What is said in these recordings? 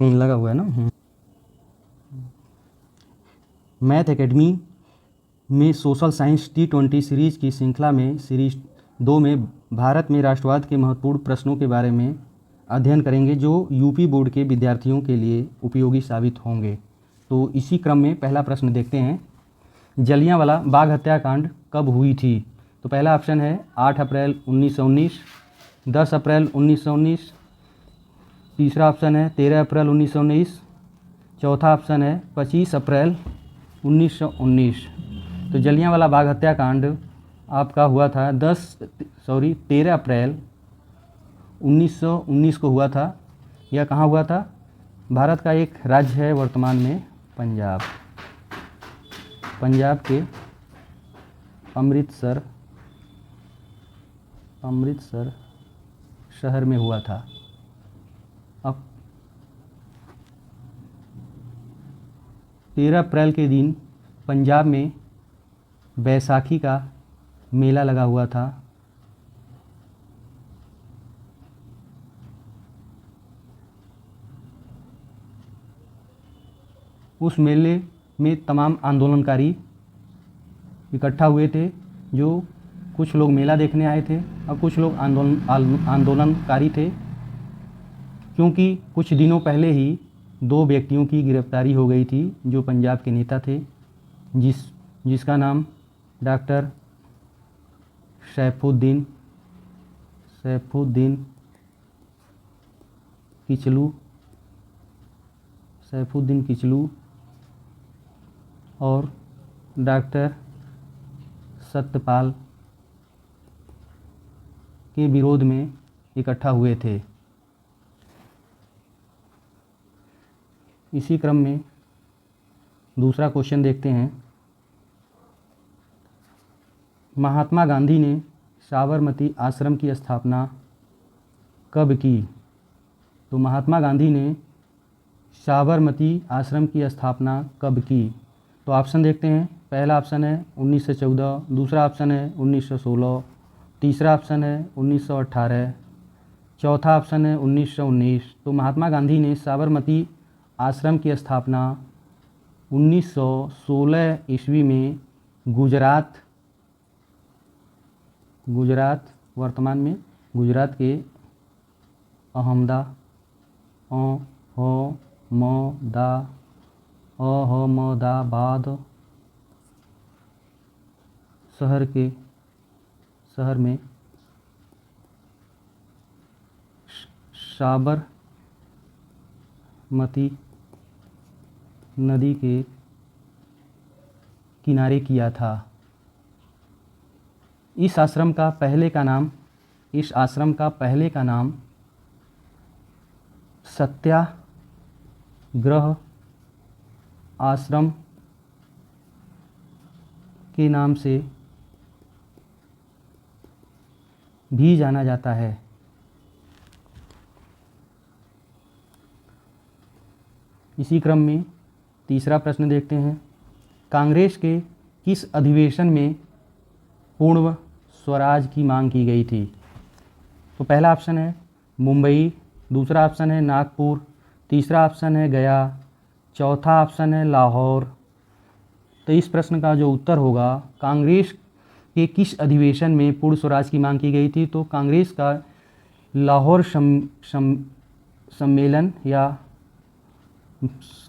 कहीं लगा हुआ है ना। मैथ एकेडमी में सोशल साइंस T20 सीरीज की श्रृंखला में सीरीज 2 में भारत में राष्ट्रवाद के महत्वपूर्ण प्रश्नों के बारे में अध्ययन करेंगे जो यूपी बोर्ड के विद्यार्थियों के लिए उपयोगी साबित होंगे। तो इसी क्रम में पहला प्रश्न देखते हैं, जलियांवाला बाग हत्याकांड कब हुई थी? तो पहला ऑप्शन है 8 अप्रैल 1919, 10 अप्रैल 1919, तीसरा ऑप्शन है 13 अप्रैल 1919, चौथा ऑप्शन है 25 अप्रैल 1919। तो जलियांवाला बाग हत्याकांड आपका हुआ था 13 अप्रैल 1919 को हुआ था। यह कहाँ हुआ था? भारत का एक राज्य है वर्तमान में पंजाब, पंजाब के अमृतसर शहर में हुआ था। अब 13 अप्रैल के दिन पंजाब में बैसाखी का मेला लगा हुआ था। उस मेले में तमाम आंदोलनकारी इकट्ठा हुए थे, जो कुछ लोग मेला देखने आए थे और कुछ लोग आंदोलनकारी थे, क्योंकि कुछ दिनों पहले ही 2 व्यक्तियों की गिरफ्तारी हो गई थी जो पंजाब के नेता थे, जिसका नाम डॉक्टर सैफुद्दीन किचलू और डॉक्टर सत्यपाल के विरोध में इकट्ठा हुए थे। इसी क्रम में दूसरा क्वेश्चन देखते हैं, महात्मा गांधी ने साबरमती आश्रम की स्थापना कब की? तो महात्मा गांधी ने साबरमती आश्रम की स्थापना कब की? तो ऑप्शन देखते हैं, पहला ऑप्शन है 1914, दूसरा ऑप्शन है 1916, तीसरा ऑप्शन है 1918, चौथा ऑप्शन है 1919। तो महात्मा गांधी ने साबरमती आश्रम की स्थापना 1916 ईस्वी में गुजरात वर्तमान में गुजरात के अहमदाबाद शहर में साबरमती नदी के किनारे किया था। इस आश्रम का पहले का नाम सत्याग्रह आश्रम के नाम से भी जाना जाता है। इसी क्रम में तीसरा प्रश्न देखते हैं, कांग्रेस के किस अधिवेशन में पूर्ण स्वराज की मांग की गई थी? तो पहला ऑप्शन है मुंबई, दूसरा ऑप्शन है नागपुर, तीसरा ऑप्शन है गया, चौथा ऑप्शन है लाहौर। तो इस प्रश्न का जो उत्तर होगा, कांग्रेस के किस अधिवेशन में पूर्ण स्वराज की मांग की गई थी? तो कांग्रेस का लाहौर सम्मेलन या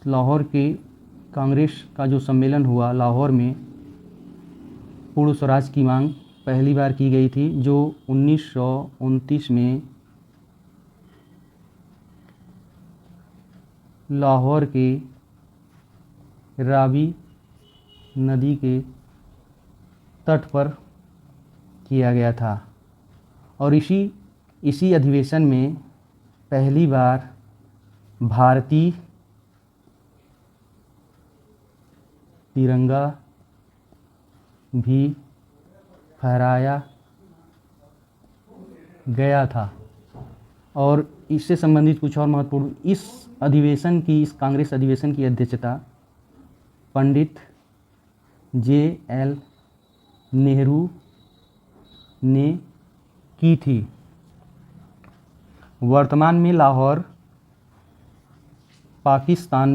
लाहौर के कांग्रेस का जो सम्मेलन हुआ लाहौर में, पूर्ण स्वराज की मांग पहली बार की गई थी, जो 1929 में लाहौर के रावी नदी के तट पर किया गया था। और इसी अधिवेशन में पहली बार भारतीय तिरंगा भी फहराया गया था। और इससे संबंधित कुछ और महत्वपूर्ण, इस कांग्रेस अधिवेशन की अध्यक्षता पंडित JL नेहरू ने की थी। वर्तमान में लाहौर पाकिस्तान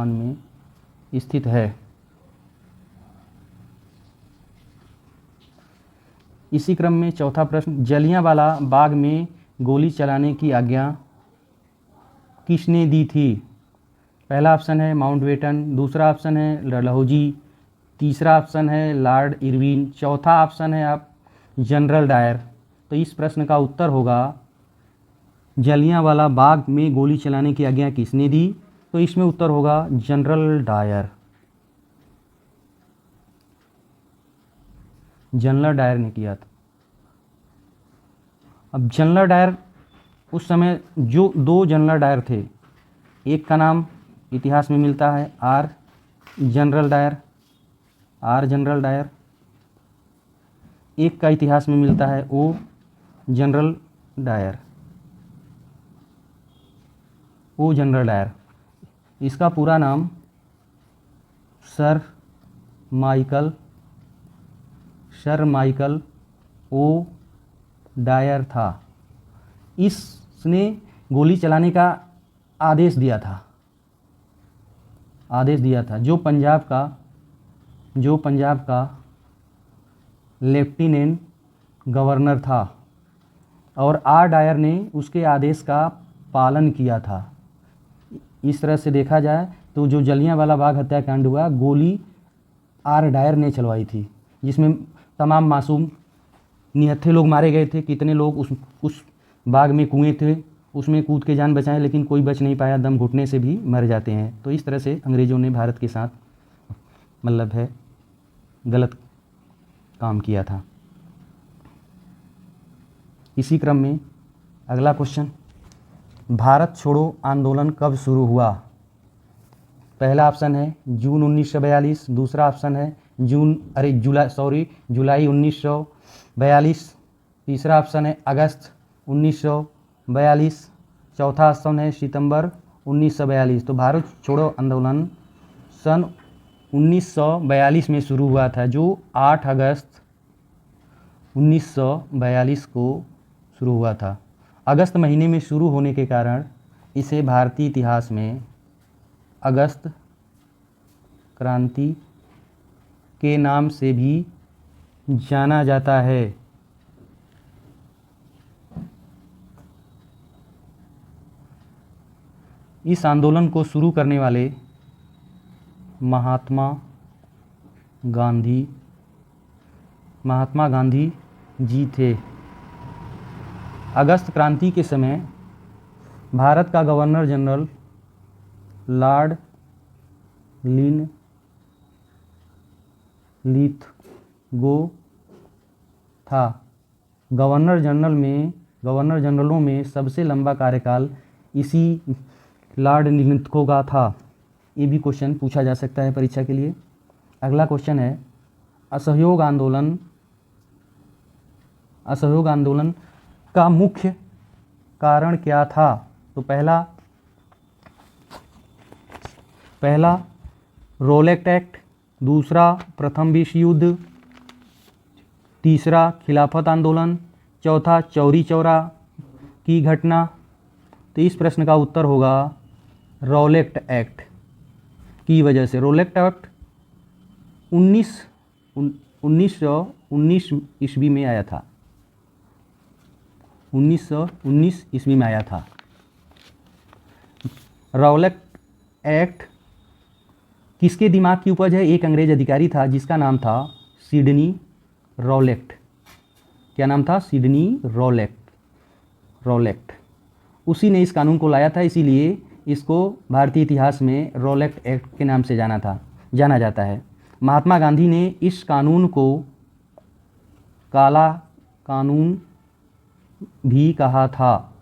में स्थित है। इसी क्रम में चौथा प्रश्न, जलियांवाला बाग में गोली चलाने की आज्ञा किसने दी थी? पहला ऑप्शन है माउंटबेटन, दूसरा ऑप्शन है डलहौजी, तीसरा ऑप्शन है लॉर्ड इरविन, चौथा ऑप्शन है आप जनरल डायर। तो इस प्रश्न का उत्तर होगा जलियांवाला बाग में गोली चलाने की आज्ञा किसने दी? तो इसमें उत्तर होगा जनरल डायर। जनरल डायर ने किया था। अब जनरल डायर, उस समय जो दो जनरल डायर थे, एक का नाम इतिहास में मिलता है आर जनरल डायर, एक का इतिहास में मिलता है ओ जनरल डायर। इसका पूरा नाम सर माइकल ओ डायर था। इसने गोली चलाने का आदेश दिया था, जो पंजाब का लेफ्टिनेंट गवर्नर था, और आर डायर ने उसके आदेश का पालन किया था। इस तरह से देखा जाए तो जो जलियांवाला बाग हत्याकांड हुआ, गोली आर डायर ने चलवाई थी, जिसमें तमाम मासूम निहत्थे लोग मारे गए थे। कितने लोग उस बाग में कुएं थे, उसमें कूद के जान बचाएं, लेकिन कोई बच नहीं पाया, दम घुटने से भी मर जाते हैं। तो इस तरह से अंग्रेज़ों ने भारत के साथ गलत काम किया था। इसी क्रम में अगला क्वेश्चन, भारत छोड़ो आंदोलन कब शुरू हुआ? पहला ऑप्शन है जून 1942, दूसरा ऑप्शन है जुलाई 1942, तीसरा ऑप्शन है अगस्त 1942, चौथा ऑप्शन है सितंबर 1942। तो भारत छोड़ो आंदोलन सन 1942 में शुरू हुआ था, जो 8 अगस्त 1942 को शुरू हुआ था। अगस्त महीने में शुरू होने के कारण इसे भारतीय इतिहास में अगस्त क्रांति के नाम से भी जाना जाता है। इस आंदोलन को शुरू करने वाले महात्मा गांधी जी थे। अगस्त क्रांति के समय भारत का गवर्नर जनरल लॉर्ड लिथगो था। गवर्नर जनरलों में सबसे लंबा कार्यकाल इसी लॉर्ड लिथगो का था। ये भी क्वेश्चन पूछा जा सकता है परीक्षा के लिए। अगला क्वेश्चन है, असहयोग आंदोलन का मुख्य कारण क्या था? तो पहला रोलेक्ट एक्ट, दूसरा प्रथम विश्व युद्ध, तीसरा खिलाफत आंदोलन, चौथा चौरी चौरा की घटना। तो इस प्रश्न का उत्तर होगा रोलेक्ट एक्ट की वजह से। रोलेक्ट एक्ट 1919 ईस्वी में आया था। 1919 ईस्वी में आया था। रोलेक्ट एक्ट किसके दिमाग की उपज है? एक अंग्रेज अधिकारी था जिसका नाम था सिडनी रोलेक्ट। क्या नाम था? सिडनी रोलेक्ट। उसी ने इस कानून को लाया था, इसीलिए इसको भारतीय इतिहास में रोलेक्ट एक्ट के नाम से जाना जाता है। महात्मा गांधी ने इस कानून को काला कानून भी कहा था।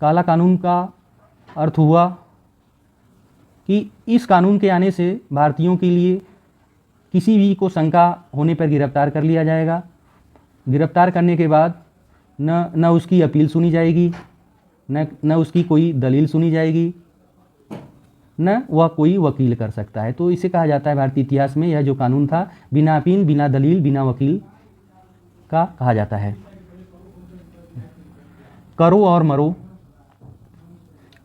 काला कानून का अर्थ हुआ कि इस कानून के आने से भारतीयों के लिए किसी भी को शंका होने पर गिरफ्तार कर लिया जाएगा। गिरफ्तार करने के बाद न उसकी अपील सुनी जाएगी, न उसकी कोई दलील सुनी जाएगी, न वह कोई वकील कर सकता है। तो इसे कहा जाता है भारतीय इतिहास में यह जो कानून था बिना अपील, बिना दलील, बिना वकील का कहा जाता है। करो और मरो,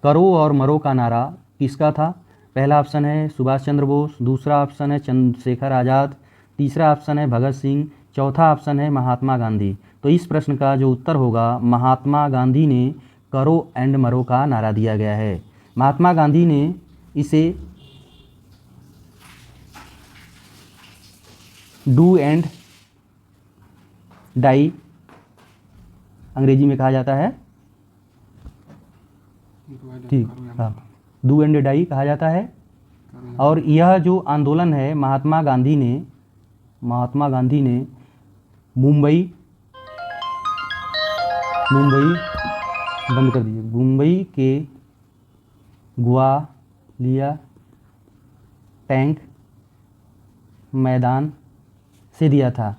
करो और मरो का नारा किसका था? पहला ऑप्शन है सुभाष चंद्र बोस, दूसरा ऑप्शन है चंद्रशेखर आज़ाद, तीसरा ऑप्शन है भगत सिंह, चौथा ऑप्शन है महात्मा गांधी। तो इस प्रश्न का जो उत्तर होगा, महात्मा गांधी ने करो एंड मरो का नारा दिया गया है। महात्मा गांधी ने इसे डू एंड डाई अंग्रेजी में कहा जाता है, ठीक, हाँ, डू एंड डाई कहा जाता है। और यह जो आंदोलन है महात्मा गांधी ने मुंबई बंद कर दीजिए, मुंबई के ग्वालियर टैंक मैदान से दिया था,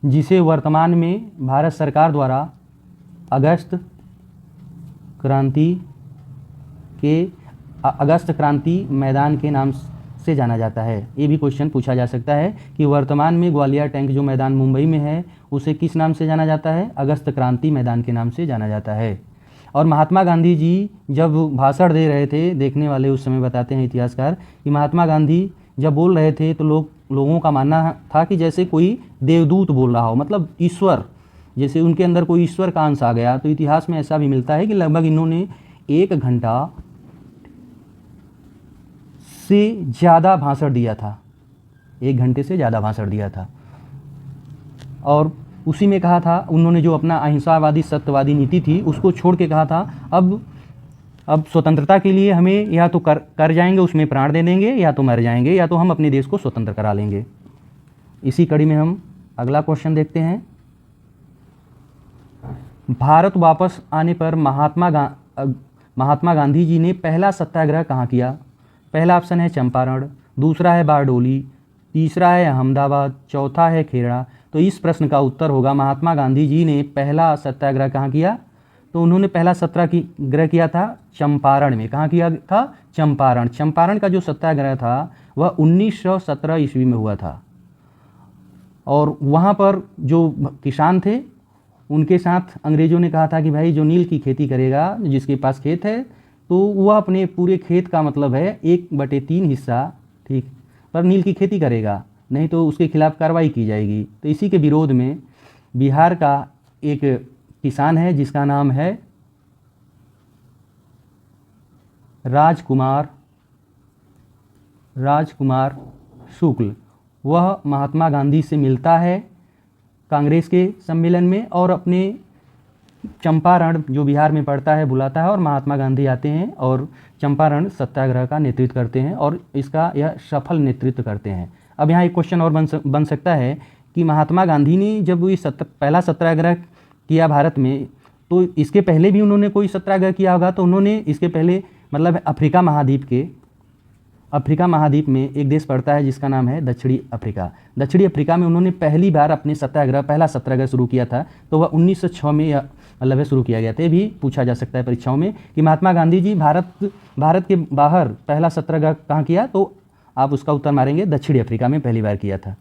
जिसे वर्तमान में भारत सरकार द्वारा अगस्त क्रांति मैदान के नाम से जाना जाता है। ये भी क्वेश्चन पूछा जा सकता है कि वर्तमान में ग्वालियर टैंक जो मैदान मुंबई में है उसे किस नाम से जाना जाता है? अगस्त क्रांति मैदान के नाम से जाना जाता है। और महात्मा गांधी जी जब भाषण दे रहे थे, देखने वाले उस समय बताते हैं इतिहासकार कि महात्मा गांधी जब बोल रहे थे तो लोगों का मानना था कि जैसे कोई देवदूत बोल रहा हो, मतलब ईश्वर, जैसे उनके अंदर कोई ईश्वर का अंश आ गया। तो इतिहास में ऐसा भी मिलता है कि लगभग इन्होंने 1 घंटा से ज़्यादा भाषण दिया था, 1 घंटे से ज़्यादा भाषण दिया था। और उसी में कहा था, उन्होंने जो अपना अहिंसावादी सत्यवादी नीति थी उसको छोड़ के कहा था अब स्वतंत्रता के लिए हमें या तो कर जाएंगे, उसमें प्राण दे देंगे, या तो मर जाएंगे, या तो हम अपने देश को स्वतंत्र करा लेंगे। इसी कड़ी में हम अगला क्वेश्चन देखते हैं। भारत वापस आने पर महात्मा गांधी जी ने पहला सत्याग्रह कहाँ किया? पहला ऑप्शन है चंपारण, दूसरा है बारडोली, तीसरा है अहमदाबाद, चौथा है खेड़ा। तो इस प्रश्न का उत्तर होगा महात्मा गांधी जी ने पहला सत्याग्रह कहाँ किया? तो उन्होंने पहला सत्याग्रह किया था चंपारण में। कहाँ किया था? चंपारण। चंपारण का जो सत्याग्रह था वह 1917 ईस्वी में हुआ था। और वहाँ पर जो किसान थे उनके साथ अंग्रेज़ों ने कहा था कि भाई जो नील की खेती करेगा, जिसके पास खेत है, तो वह अपने पूरे खेत का मतलब है 1/3 हिस्सा, ठीक, पर नील की खेती करेगा, नहीं तो उसके खिलाफ कार्रवाई की जाएगी। तो इसी के विरोध में बिहार का एक किसान है जिसका नाम है राजकुमार शुक्ल। वह महात्मा गांधी से मिलता है कांग्रेस के सम्मेलन में और अपने चंपारण जो बिहार में पड़ता है बुलाता है, और महात्मा गांधी आते हैं और चंपारण सत्याग्रह का नेतृत्व करते हैं और इसका यह सफल नेतृत्व करते हैं। अब यहाँ एक क्वेश्चन और बन सकता है कि महात्मा गांधी ने जब ये पहला सत्याग्रह किया भारत में, तो इसके पहले भी उन्होंने कोई सत्याग्रह किया होगा। तो उन्होंने इसके पहले मतलब अफ्रीका महाद्वीप में एक देश पड़ता है जिसका नाम है दक्षिणी अफ्रीका। दक्षिणी अफ्रीका में उन्होंने पहली बार अपने पहला सत्याग्रह शुरू किया था, तो वह 1906 में मतलब शुरू किया गया था। ये भी पूछा जा सकता है परीक्षाओं में कि महात्मा गांधी जी भारत के बाहर पहला सत्याग्रह कहाँ किया, तो आप उसका उत्तर मारेंगे दक्षिणी अफ्रीका में पहली बार किया था।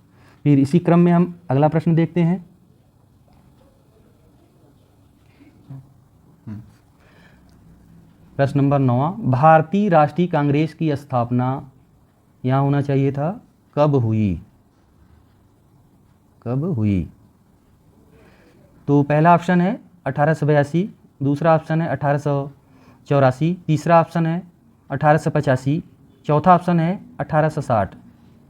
फिर इसी क्रम में हम अगला प्रश्न देखते हैं। प्रश्न नंबर 9, भारतीय राष्ट्रीय कांग्रेस की स्थापना, यहाँ होना चाहिए था, कब हुई? तो पहला ऑप्शन है 1882, दूसरा ऑप्शन है 1884, तीसरा ऑप्शन है 1885, चौथा ऑप्शन है 1860।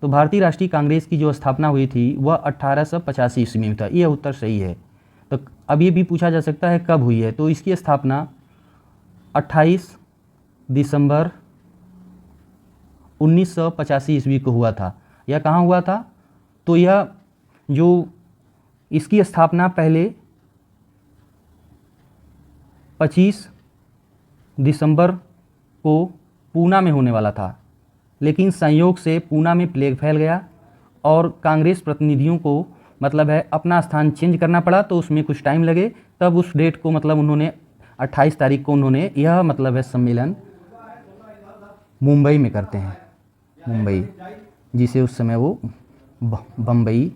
तो भारतीय राष्ट्रीय कांग्रेस की जो स्थापना हुई थी वह 1885 ईस्वी में था। यह उत्तर सही है। तो अब ये भी पूछा जा सकता है कब हुई है, तो इसकी स्थापना 28 दिसंबर 1985 ईस्वी को हुआ था। यह कहाँ हुआ था? तो यह जो इसकी स्थापना पहले 25 दिसंबर को पूना में होने वाला था, लेकिन संयोग से पूना में प्लेग फैल गया और कांग्रेस प्रतिनिधियों को मतलब है अपना स्थान चेंज करना पड़ा, तो उसमें कुछ टाइम लगे। तब उस डेट को मतलब उन्होंने 28 तारीख को उन्होंने यह मतलब है सम्मेलन मुंबई में करते हैं, मुंबई, जिसे उस समय वो बम्बई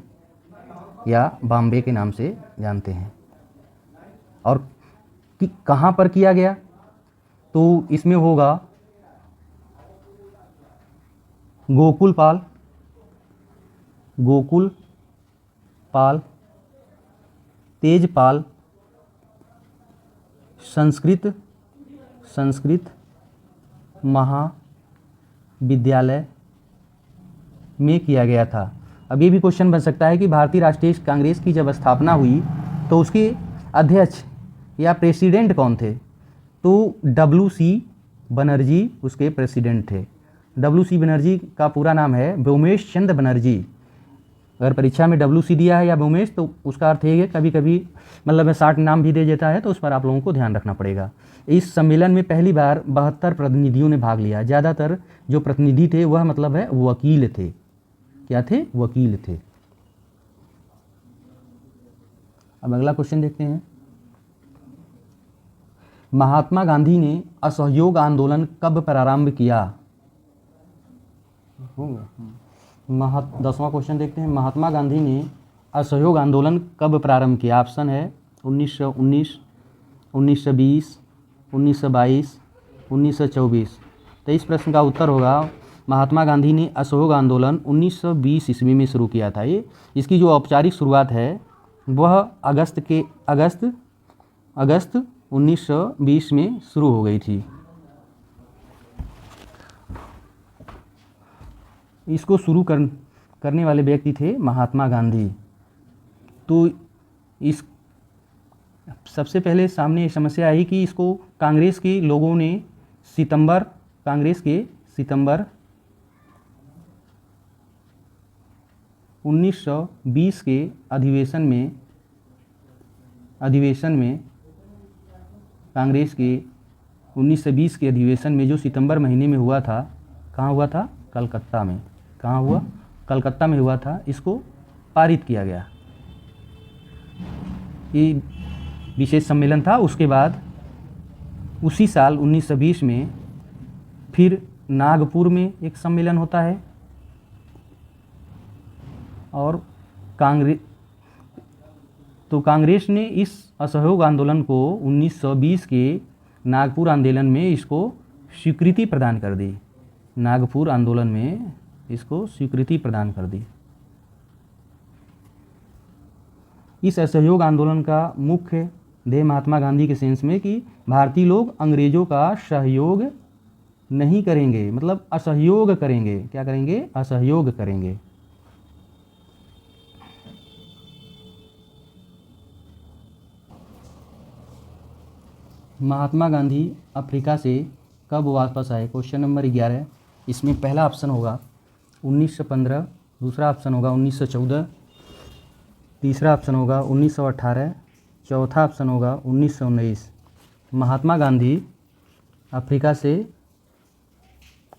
या बॉम्बे के नाम से जानते हैं। और कि कहाँ पर किया गया, तो इसमें होगा गोकुल पाल तेजपाल संस्कृत महाविद्यालय में किया गया था। अब ये भी क्वेश्चन बन सकता है कि भारतीय राष्ट्रीय कांग्रेस की जब स्थापना हुई तो उसके अध्यक्ष या प्रेसिडेंट कौन थे, तो WC बनर्जी उसके प्रेसिडेंट थे। WC बनर्जी का पूरा नाम है व्योमेश चंद्र बनर्जी। अगर परीक्षा में WC दिया है या व्योमेश तो उसका अर्थ है कभी कभी मतलब 60 नाम भी दे देता है, तो उस पर आप लोगों को ध्यान रखना पड़ेगा। इस सम्मेलन में पहली बार 72 प्रतिनिधियों ने भाग लिया। ज़्यादातर जो प्रतिनिधि थे वह मतलब है वकील थे। क्या थे? वकील थे। अब अगला क्वेश्चन देखते हैं। महात्मा गांधी ने असहयोग आंदोलन कब प्रारंभ किया? 10वां क्वेश्चन देखते हैं। महात्मा गांधी ने असहयोग आंदोलन कब प्रारंभ किया? ऑप्शन है 1919, 1920, 1922, 1924। तो इस प्रश्न का उत्तर होगा महात्मा गांधी ने असहयोग आंदोलन 1920 ईस्वी में शुरू किया था। ये इसकी जो औपचारिक शुरुआत है वह अगस्त 1920 में शुरू हो गई थी। इसको शुरू करने वाले व्यक्ति थे महात्मा गांधी। तो इस सबसे पहले सामने ये समस्या आई कि इसको कांग्रेस के लोगों ने सितंबर 1920 के अधिवेशन में कांग्रेस के 1920 के अधिवेशन में जो सितंबर महीने में हुआ था, कहाँ हुआ था? कलकत्ता में। कहाँ हुआ? कलकत्ता में हुआ था। इसको पारित किया गया। ये विशेष सम्मेलन था। उसके बाद उसी साल 1920 में फिर नागपुर में एक सम्मेलन होता है और कांग्रेस ने इस असहयोग आंदोलन को 1920 के नागपुर आंदोलन में इसको स्वीकृति प्रदान कर दी। नागपुर आंदोलन में इसको स्वीकृति प्रदान कर दी। इस असहयोग आंदोलन का मुख्य ध्येय महात्मा गांधी के सेंस में कि भारतीय लोग अंग्रेजों का सहयोग नहीं करेंगे, मतलब असहयोग करेंगे। क्या करेंगे? असहयोग करेंगे। महात्मा गांधी अफ्रीका से कब वापस आए? Question number 11। इसमें पहला ऑप्शन होगा 1915, दूसरा ऑप्शन होगा 1914, तीसरा ऑप्शन होगा 1918, चौथा ऑप्शन होगा 1919। महात्मा गांधी अफ्रीका से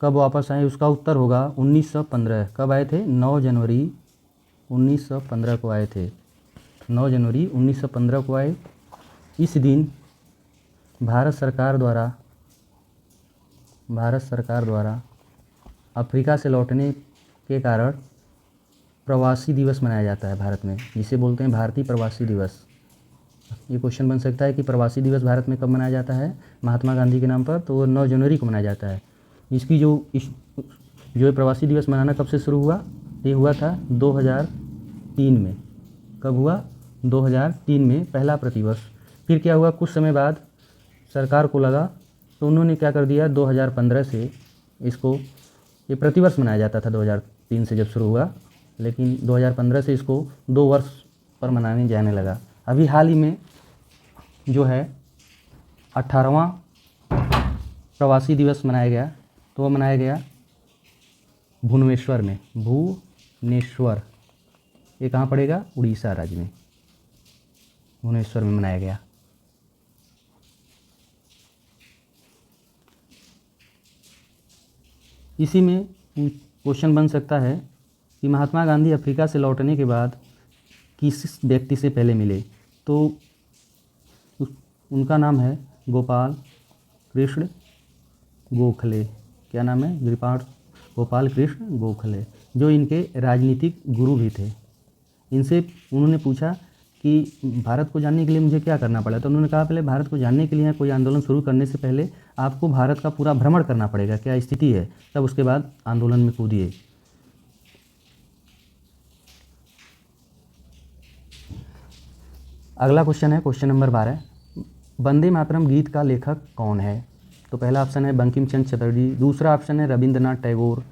कब वापस आए? उसका उत्तर होगा 1915। कब आए थे? 9 जनवरी 1915 को आए थे। 9 जनवरी 1915 को आए। इस दिन भारत सरकार द्वारा अफ्रीका से लौटने के कारण प्रवासी दिवस मनाया जाता है भारत में, जिसे बोलते हैं भारतीय प्रवासी दिवस। ये क्वेश्चन बन सकता है कि प्रवासी दिवस भारत में कब मनाया जाता है महात्मा गांधी के नाम पर? तो 9 जनवरी को मनाया जाता है। इसकी जो प्रवासी दिवस मनाना कब से शुरू हुआ? ये हुआ था 2003 में। कब हुआ? 2003 में पहला प्रतिवर्ष। फिर क्या हुआ? कुछ समय बाद सरकार को लगा तो उन्होंने क्या कर दिया, 2015 से इसको, ये प्रतिवर्ष मनाया जाता था 2003 से जब शुरू हुआ, लेकिन 2015 से इसको 2 वर्ष पर मनाने जाने लगा। अभी हाल ही में जो है 18वां प्रवासी दिवस मनाया गया, तो वह मनाया गया भुवनेश्वर में। भुवनेश्वर ये कहाँ पड़ेगा? उड़ीसा राज्य में, भुवनेश्वर में मनाया गया। इसी में क्वेश्चन बन सकता है कि महात्मा गांधी अफ्रीका से लौटने के बाद किस व्यक्ति से पहले मिले? तो उनका नाम है गोपाल कृष्ण गोखले। क्या नाम है? गोपाल कृष्ण गोखले, जो इनके राजनीतिक गुरु भी थे। इनसे उन्होंने पूछा कि भारत को जानने के लिए मुझे क्या करना पड़ा, तो उन्होंने कहा पहले भारत को जानने के लिए कोई आंदोलन शुरू करने से पहले आपको भारत का पूरा भ्रमण करना पड़ेगा, क्या स्थिति है, तब उसके बाद आंदोलन में कूदिए। अगला क्वेश्चन है क्वेश्चन नंबर 12, वंदे मातरम गीत का लेखक कौन है? तो पहला ऑप्शन है बंकिम चंद्र चटर्जी, दूसरा ऑप्शन है रविंद्रनाथ टैगोर,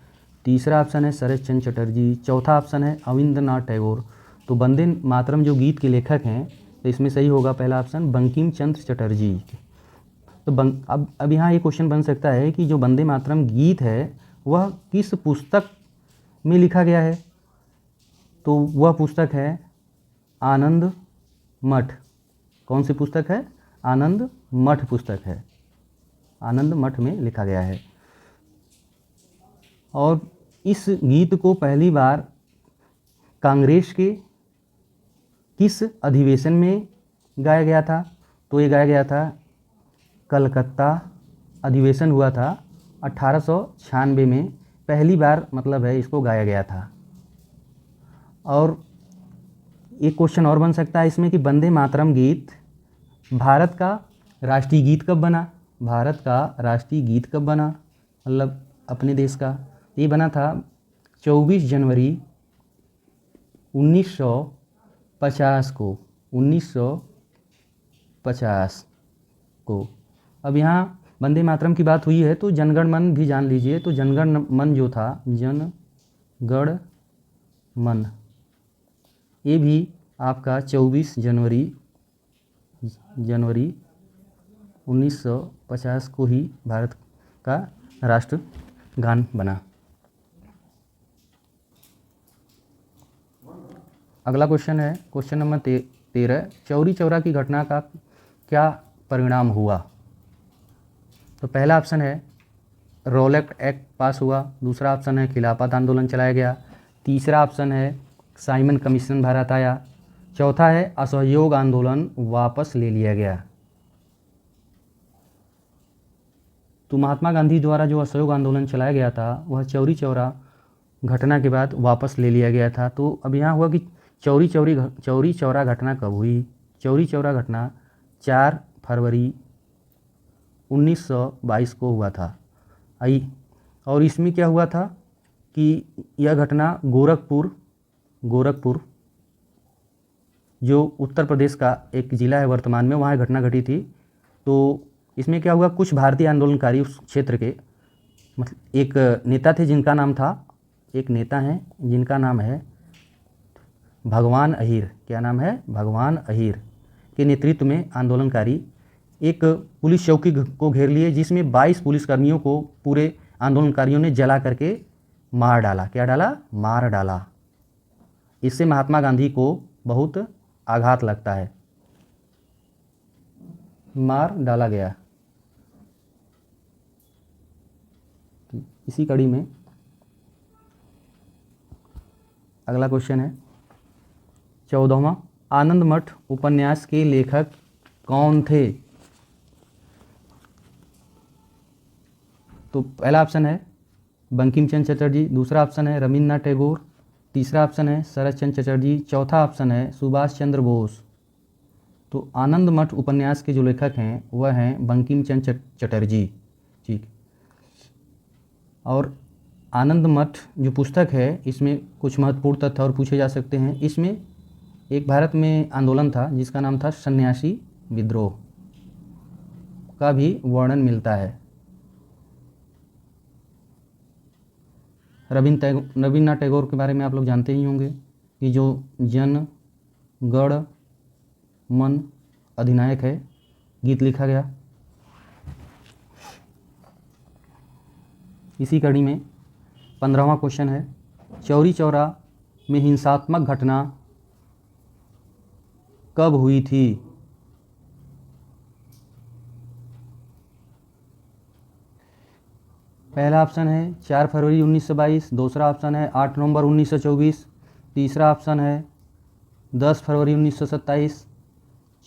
तीसरा ऑप्शन है शरत चंद्र चटर्जी, चौथा ऑप्शन है अविंद्रनाथ टैगोर। तो वंदे मातरम जो गीत के लेखक हैं, तो इसमें सही होगा पहला ऑप्शन बंकिम चंद्र चटर्जी। तो अब यहाँ ये क्वेश्चन बन सकता है कि जो वंदे मातरम गीत है वह किस पुस्तक में लिखा गया है? तो वह पुस्तक है आनंद मठ। कौन सी पुस्तक है? आनंद मठ पुस्तक है, आनंद मठ में लिखा गया है। और इस गीत को पहली बार कांग्रेस के किस अधिवेशन में गाया गया था? तो ये गाया गया था कलकत्ता अधिवेशन हुआ था 1896 में, पहली बार मतलब है इसको गाया गया था। और एक क्वेश्चन और बन सकता है इसमें कि वंदे मातरम गीत भारत का राष्ट्रीय गीत कब बना? भारत का राष्ट्रीय गीत कब बना, मतलब अपने देश का? ये बना था 24 जनवरी 1950 को, 1950 को। अब यहाँ वंदे मातरम की बात हुई है तो जनगण मन भी जान लीजिए। तो जनगण मन जो था, जनगण मन, ये भी आपका 24 जनवरी 1950 को ही भारत का राष्ट्रगान बना। अगला क्वेश्चन है क्वेश्चन नंबर 13, चौरी चौरा की घटना का क्या परिणाम हुआ? तो पहला ऑप्शन है रॉलेट एक्ट पास हुआ, दूसरा ऑप्शन है खिलाफत आंदोलन चलाया गया, तीसरा ऑप्शन है साइमन कमीशन भारत आया, चौथा है असहयोग आंदोलन वापस ले लिया गया। तो महात्मा गांधी द्वारा जो असहयोग आंदोलन चलाया गया था वह चौरी चौरा घटना के बाद वापस ले लिया गया था। तो अब यहाँ हुआ कि चौरी चौरा घटना कब हुई? चौरी चौरा घटना 4 फरवरी 1922 को हुआ था। और इसमें क्या हुआ था कि यह घटना गोरखपुर जो उत्तर प्रदेश का एक ज़िला है वर्तमान में, वहाँ घटना घटी थी। तो इसमें क्या हुआ, कुछ भारतीय आंदोलनकारी उस क्षेत्र के, मतलब एक नेता थे जिनका नाम है भगवान अहीर। क्या नाम है? भगवान अहीर के नेतृत्व में आंदोलनकारी एक पुलिस चौकी को घेर लिए, जिसमें 22 पुलिसकर्मियों को पूरे आंदोलनकारियों ने जला करके मार डाला। क्या डाला? मार डाला। इससे महात्मा गांधी को बहुत आघात लगता है, मार डाला गया। इसी कड़ी में अगला क्वेश्चन है 14वां, आनंद मठ उपन्यास के लेखक कौन थे? तो पहला ऑप्शन है बंकिम चंद्र चटर्जी, दूसरा ऑप्शन है रविंद्रनाथ टैगोर, तीसरा ऑप्शन है शरत चंद्र चटर्जी, चौथा ऑप्शन है सुभाष चंद्र बोस। तो आनंद मठ उपन्यास के जो लेखक हैं वह हैं बंकिम चंद्र चटर्जी। ठीक। और आनंद मठ जो पुस्तक है इसमें कुछ महत्वपूर्ण तथ्य और पूछे जा सकते हैं। इसमें एक भारत में आंदोलन था जिसका नाम था सन्यासी विद्रोह का भी वर्णन मिलता है। रविंद्रनाथ टैगोर के बारे में आप लोग जानते ही होंगे कि जो जन गण मन अधिनायक है, गीत लिखा गया। इसी कड़ी में 15वां क्वेश्चन है चौरी चौरा में हिंसात्मक घटना कब हुई थी? पहला ऑप्शन है 4 फरवरी 1922, दूसरा ऑप्शन है 8 नवंबर 1924, तीसरा ऑप्शन है 10 फरवरी 1927,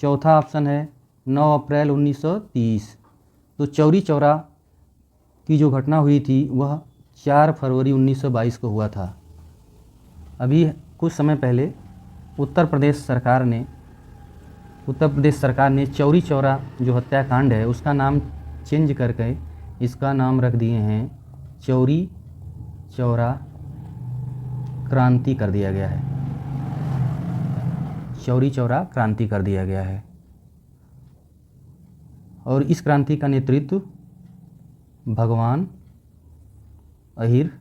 चौथा ऑप्शन है 9 अप्रैल 1930। तो चौरी चौरा की जो घटना हुई थी वह 4 फरवरी 1922 को हुआ था। अभी कुछ समय पहले उत्तर प्रदेश सरकार ने उत्तर प्रदेश सरकार ने चौरी चौरा जो हत्याकांड है उसका नाम चेंज करके इसका नाम रख दिए हैं चौरी चौरा क्रांति कर दिया गया है। चौरी चौरा क्रांति कर दिया गया है और इस क्रांति का नेतृत्व भगवान अहिर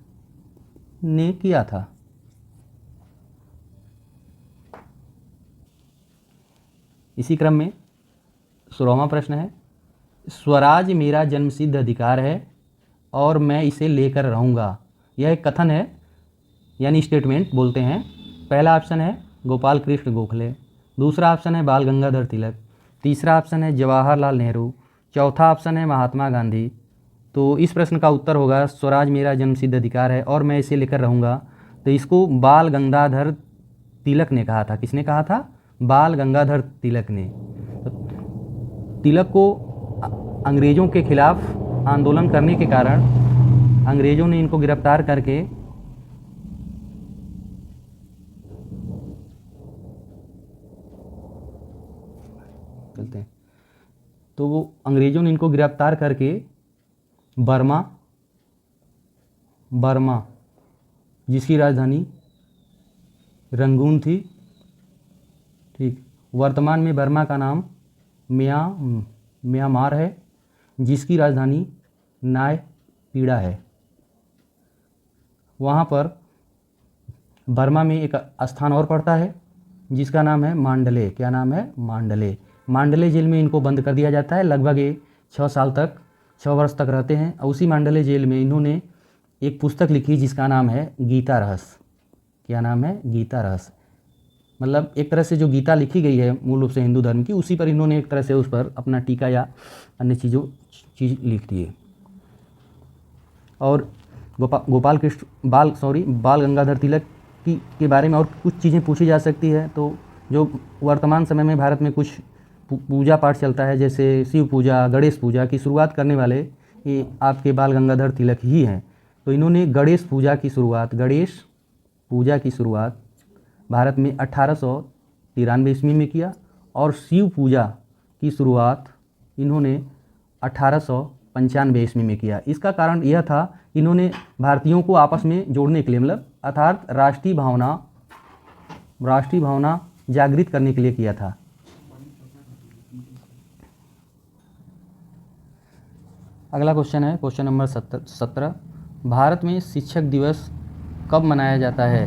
ने किया था। इसी क्रम में 16वां प्रश्न है, स्वराज मेरा जन्मसिद्ध अधिकार है और मैं इसे लेकर रहूँगा। यह एक कथन है यानी स्टेटमेंट बोलते हैं। पहला ऑप्शन है गोपाल कृष्ण गोखले, दूसरा ऑप्शन है बाल गंगाधर तिलक, तीसरा ऑप्शन है जवाहरलाल नेहरू, चौथा ऑप्शन है महात्मा गांधी। तो इस प्रश्न का उत्तर होगा स्वराज मेरा जन्मसिद्ध अधिकार है और मैं इसे लेकर रहूँगा। तो इसको बाल गंगाधर तिलक ने कहा था। किसने कहा था? बाल गंगाधर तिलक ने। तिलक को अंग्रेज़ों के खिलाफ आंदोलन करने के कारण अंग्रेज़ों ने इनको गिरफ्तार करके चलते हैं तो वो अंग्रेज़ों ने इनको गिरफ्तार करके बर्मा जिसकी राजधानी रंगून थी, ठीक, वर्तमान में बर्मा का नाम म्यांमार है, जिसकी राजधानी नायपीड़ा है। वहाँ पर बर्मा में एक स्थान और पड़ता है जिसका नाम है मांडले। क्या नाम है? मांडले। मांडले जेल में इनको बंद कर दिया जाता है। लगभग ये 6 वर्ष तक रहते हैं। और उसी मांडले जेल में इन्होंने एक पुस्तक लिखी जिसका नाम है गीता रहस्य। क्या नाम है? गीता रहस्य। मतलब एक तरह से जो गीता लिखी गई है मूल रूप से हिंदू धर्म की, उसी पर इन्होंने एक तरह से उस पर अपना टीका या अन्य चीज़ लिख दी है। और बाल गंगाधर तिलक के बारे में और कुछ चीज़ें पूछी जा सकती है। तो जो वर्तमान समय में भारत में कुछ पूजा पाठ चलता है, जैसे शिव पूजा, गणेश पूजा की शुरुआत करने वाले ये आपके बाल गंगाधर तिलक ही हैं। तो इन्होंने गणेश पूजा की शुरुआत भारत में 1893 ईस्वी में किया और शिव पूजा की शुरुआत इन्होंने 1895 ईस्वी में किया। इसका कारण यह था, इन्होंने भारतीयों को आपस में जोड़ने के लिए, मतलब अर्थात राष्ट्रीय भावना जागृत करने के लिए किया था। अगला क्वेश्चन है क्वेश्चन नंबर 17। भारत में शिक्षक दिवस कब मनाया जाता है?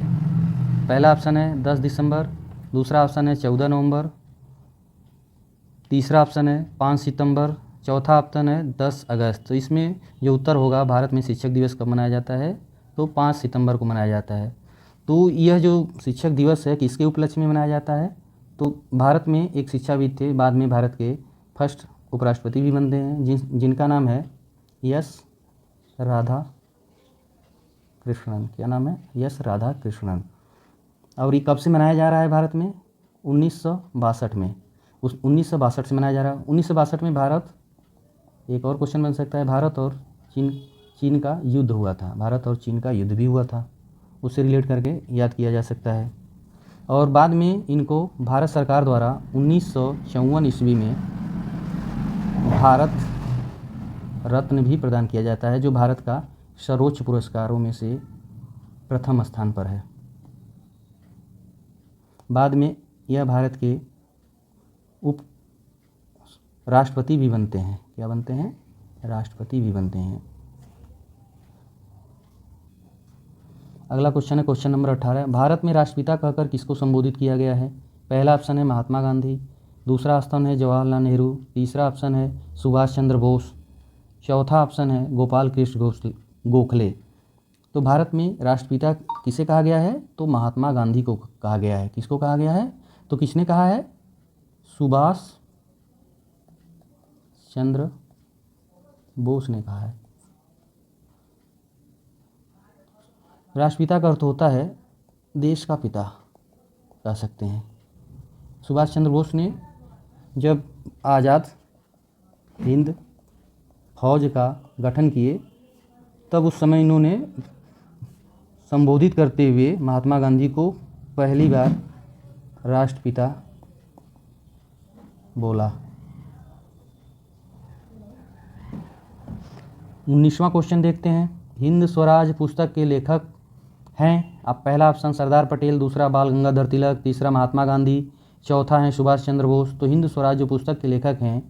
पहला ऑप्शन है 10 दिसंबर, दूसरा ऑप्शन है 14 नवंबर, तीसरा ऑप्शन है 5 सितंबर, चौथा ऑप्शन है 10 अगस्त। तो इसमें जो उत्तर होगा भारत में शिक्षक दिवस कब मनाया जाता है, तो 5 सितंबर को मनाया जाता है। तो यह जो शिक्षक दिवस है किसके उपलक्ष्य में मनाया जाता है? तो भारत में एक शिक्षाविद थे, बाद में भारत के फर्स्ट उपराष्ट्रपति भी बनते हैं, जिनका नाम है एस राधा कृष्णन। क्या नाम है? एस राधा कृष्णन। और ये कब से मनाया जा रहा है भारत में? 1962 में। 1962 से मनाया जा रहा है। 1962 में भारत, एक और क्वेश्चन बन सकता है, भारत और चीन का युद्ध हुआ था। भारत और चीन का युद्ध भी हुआ था, उससे रिलेट करके याद किया जा सकता है। और बाद में इनको भारत सरकार द्वारा 1954 ईस्वी में भारत रत्न भी प्रदान किया जाता है, जो भारत का सर्वोच्च पुरस्कारों में से प्रथम स्थान पर है। बाद में यह भारत के उप राष्ट्रपति भी बनते हैं। क्या बनते हैं? राष्ट्रपति भी बनते हैं। अगला क्वेश्चन है क्वेश्चन नंबर 18। भारत में राष्ट्रपिता कहकर किसको संबोधित किया गया है? पहला ऑप्शन है महात्मा गांधी, दूसरा ऑप्शन है जवाहरलाल नेहरू, तीसरा ऑप्शन है सुभाष चंद्र बोस, चौथा ऑप्शन है गोपाल कृष्ण गोखले। तो भारत में राष्ट्रपिता किसे कहा गया है? तो महात्मा गांधी को कहा गया है। किसको कहा गया है? तो किसने कहा है? सुभाष चंद्र बोस ने कहा है। राष्ट्रपिता का अर्थ होता है देश का पिता, कह सकते हैं। सुभाष चंद्र बोस ने जब आज़ाद हिंद फौज का गठन किए, तब उस समय इन्होंने संबोधित करते हुए महात्मा गांधी को पहली बार राष्ट्रपिता बोला। 19वां क्वेश्चन देखते हैं। हिंद स्वराज पुस्तक के लेखक हैं, अब पहला ऑप्शन सरदार पटेल, दूसरा बाल गंगाधर तिलक, तीसरा महात्मा गांधी, चौथा है सुभाष चंद्र बोस। तो हिंद स्वराज जो पुस्तक के लेखक हैं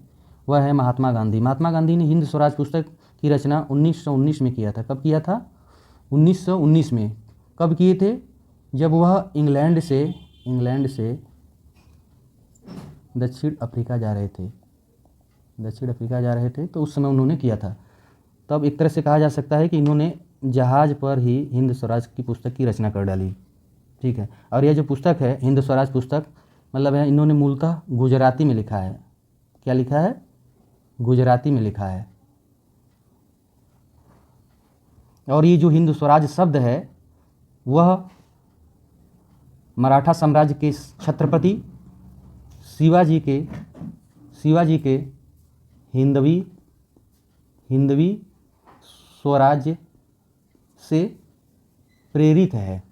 वह है महात्मा गांधी। महात्मा गांधी ने हिंद स्वराज पुस्तक की रचना 1919 में किया था। कब किया था? 1919 में। कब किए थे? जब वह इंग्लैंड से दक्षिण अफ्रीका जा रहे थे तो उस समय उन्होंने किया था। तब एक तरह से कहा जा सकता है कि इन्होंने जहाज़ पर ही हिंद स्वराज की पुस्तक की रचना कर डाली। ठीक है। और यह जो पुस्तक है हिंद स्वराज पुस्तक, मतलब है इन्होंने मूलतः गुजराती में लिखा है। क्या लिखा है? गुजराती में लिखा है। और ये जो हिंद स्वराज शब्द है वह मराठा साम्राज्य के छत्रपति शिवाजी के हिंदवी स्वराज्य से प्रेरित है।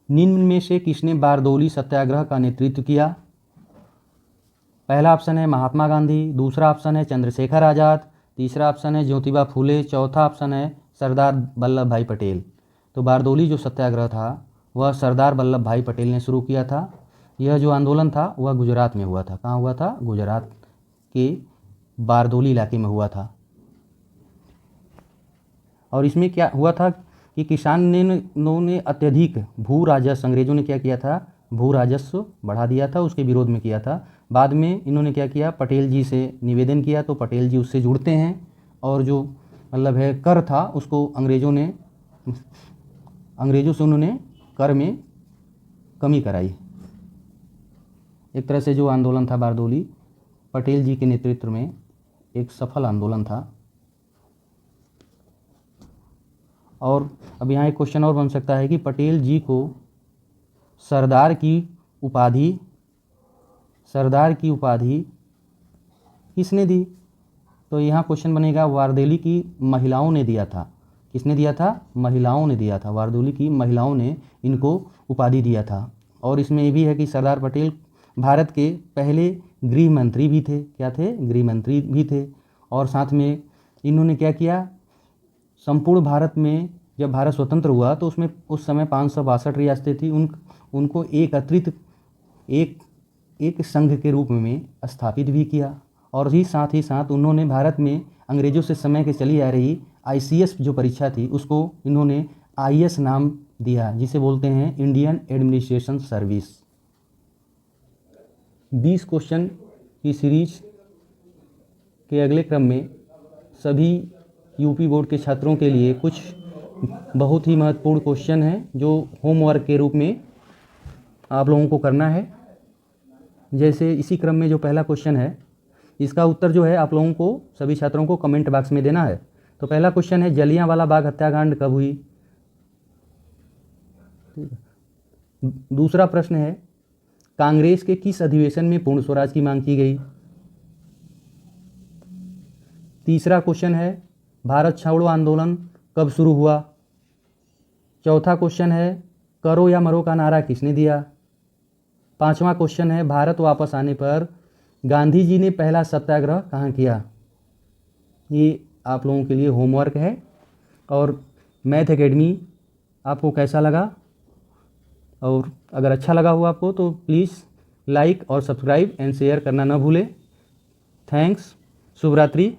निम्न में से किसने बारदौली सत्याग्रह का नेतृत्व किया? पहला ऑप्शन है महात्मा गांधी, दूसरा ऑप्शन है चंद्रशेखर आज़ाद, तीसरा ऑप्शन है ज्योतिबा फूले, चौथा ऑप्शन है सरदार वल्लभ भाई पटेल। तो बारदौली जो सत्याग्रह था वह सरदार वल्लभ भाई पटेल ने शुरू किया था। यह जो आंदोलन था वह गुजरात में हुआ था। कहाँ हुआ था? गुजरात के बारदौली इलाके में हुआ था। और इसमें क्या हुआ था कि किसानों ने अत्यधिक भू राजस्व, अंग्रेजों ने क्या किया था? भू राजस्व बढ़ा दिया था, उसके विरोध में किया था। बाद में इन्होंने क्या किया? पटेल जी से निवेदन किया तो पटेल जी उससे जुड़ते हैं और जो मतलब है कर था उसको अंग्रेजों से उन्होंने कर में कमी कराई। एक तरह से जो आंदोलन था बारदौली, पटेल जी के नेतृत्व में एक सफल आंदोलन था। और अब यहाँ एक क्वेश्चन और बन सकता है कि पटेल जी को सरदार की उपाधि किसने दी? तो यहाँ क्वेश्चन बनेगा बारदौली की महिलाओं ने दिया था। किसने दिया था? महिलाओं ने दिया था। बारदौली की महिलाओं ने इनको उपाधि दिया था। और इसमें ये भी है कि सरदार पटेल भारत के पहले गृह मंत्री भी थे। क्या थे? गृह मंत्री भी थे। और साथ में इन्होंने क्या किया? संपूर्ण भारत में जब भारत स्वतंत्र हुआ तो उसमें उस समय 562 रियासतें थी। उनको एकत्रित एक संघ के रूप में स्थापित भी किया। और ही साथ उन्होंने भारत में अंग्रेजों से समय के चली आ रही ICS जो परीक्षा थी उसको इन्होंने IS नाम दिया, जिसे बोलते हैं इंडियन एडमिनिस्ट्रेशन सर्विस। 20 क्वेश्चन की सीरीज के अगले क्रम में सभी यूपी बोर्ड के छात्रों के लिए कुछ बहुत ही महत्वपूर्ण क्वेश्चन हैं जो होमवर्क के रूप में आप लोगों को करना है। जैसे इसी क्रम में जो पहला क्वेश्चन है इसका उत्तर जो है आप लोगों को सभी छात्रों को कमेंट बॉक्स में देना है। तो पहला क्वेश्चन है जलियांवाला बाग हत्याकांड कब हुई? दूसरा प्रश्न है कांग्रेस के किस अधिवेशन में पूर्ण स्वराज की मांग की गई? तीसरा क्वेश्चन है भारत छोड़ो आंदोलन कब शुरू हुआ? चौथा क्वेश्चन है करो या मरो का नारा किसने दिया? पांचवा क्वेश्चन है भारत वापस आने पर गांधी जी ने पहला सत्याग्रह कहाँ किया? ये आप लोगों के लिए होमवर्क है। और मैथ एकेडमी आपको कैसा लगा? और अगर अच्छा लगा हो आपको तो प्लीज़ लाइक और सब्सक्राइब एंड शेयर करना ना भूलें। थैंक्स। शुभ रात्रि।